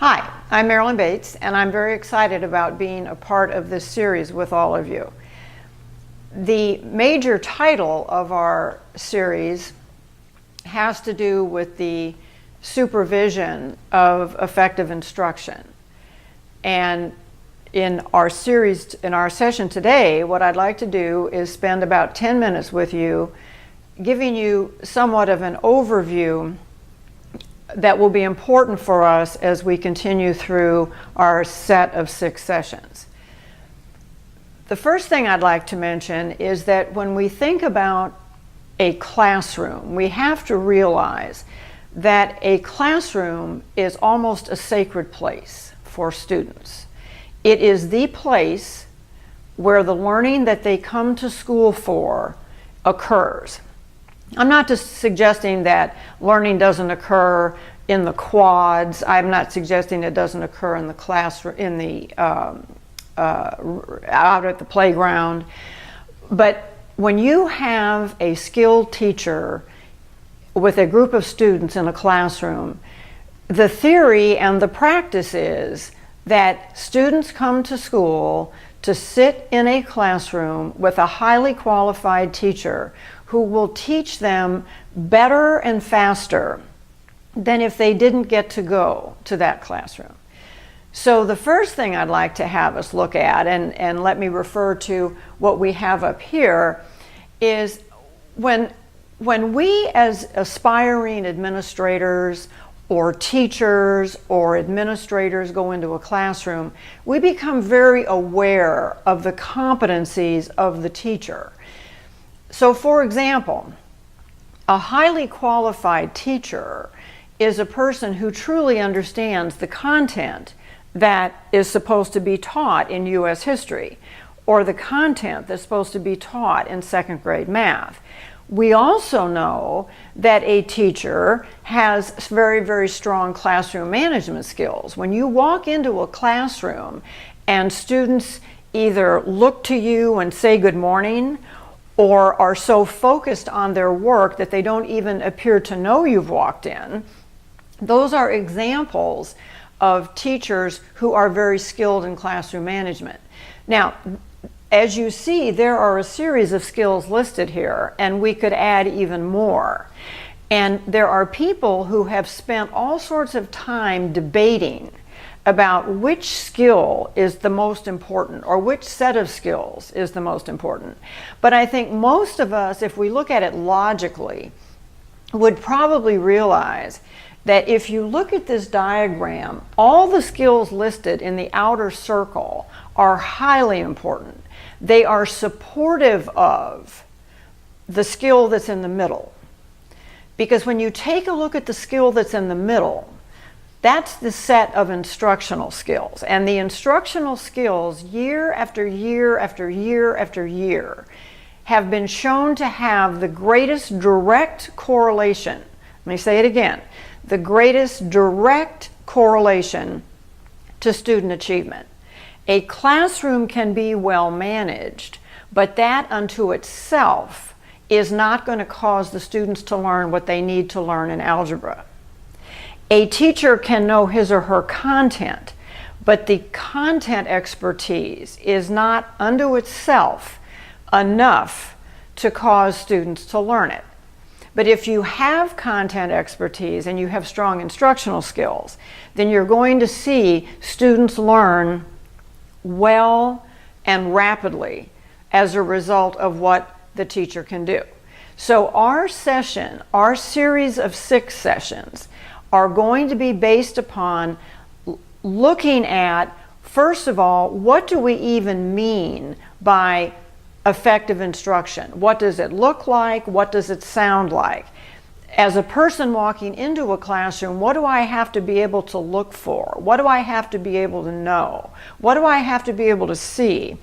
Hi, I'm Marilyn Bates, and I'm very excited about being a part of this series with all of you. The major title of our series has to do with the supervision of effective instruction. And in our session today, what I'd like to do is spend about 10 minutes with you, giving you somewhat of an overview that will be important for us as we continue through our set of 6 sessions. The first thing I'd like to mention is that when we think about a classroom, we have to realize that a classroom is almost a sacred place for students. It is the place where the learning that they come to school for occurs. I'm not just suggesting that learning doesn't occur in the quads. I'm not suggesting it doesn't occur in the classroom, out at the playground. But when you have a skilled teacher with a group of students in a classroom, the theory and the practice is that students come to school to sit in a classroom with a highly qualified teacher who will teach them better and faster than if they didn't get to go to that classroom. So the first thing I'd like to have us look at, and let me refer to what we have up here, is when we as aspiring administrators or teachers or administrators go into a classroom, we become very aware of the competencies of the teacher. So for example, a highly qualified teacher is a person who truly understands the content that is supposed to be taught in U.S. history, or the content that's supposed to be taught in 2nd grade math. We also know that a teacher has very, very strong classroom management skills. When you walk into a classroom and students either look to you and say good morning, or are so focused on their work that they don't even appear to know you've walked in, those are examples of teachers who are very skilled in classroom management. Now, as you see, there are a series of skills listed here, and we could add even more. And there are people who have spent all sorts of time debating about which skill is the most important, or which set of skills is the most important. But I think most of us, if we look at it logically, would probably realize that if you look at this diagram, all the skills listed in the outer circle are highly important. They are supportive of the skill that's in the middle. Because when you take a look at the skill that's in the middle, that's the set of instructional skills. And the instructional skills, year after year after year after year, have been shown to have the greatest direct correlation. Let me say it again. The greatest direct correlation to student achievement. A classroom can be well managed, but that unto itself is not going to cause the students to learn what they need to learn in algebra. A teacher can know his or her content, but the content expertise is not unto itself enough to cause students to learn it. But if you have content expertise and you have strong instructional skills, then you're going to see students learn well and rapidly as a result of what the teacher can do. So our session, our series of 6 sessions, are going to be based upon looking at, first of all, what do we even mean by effective instruction? What does it look like? What does it sound like? As a person walking into a classroom, what do I have to be able to look for? What do I have to be able to know? What do I have to be able to see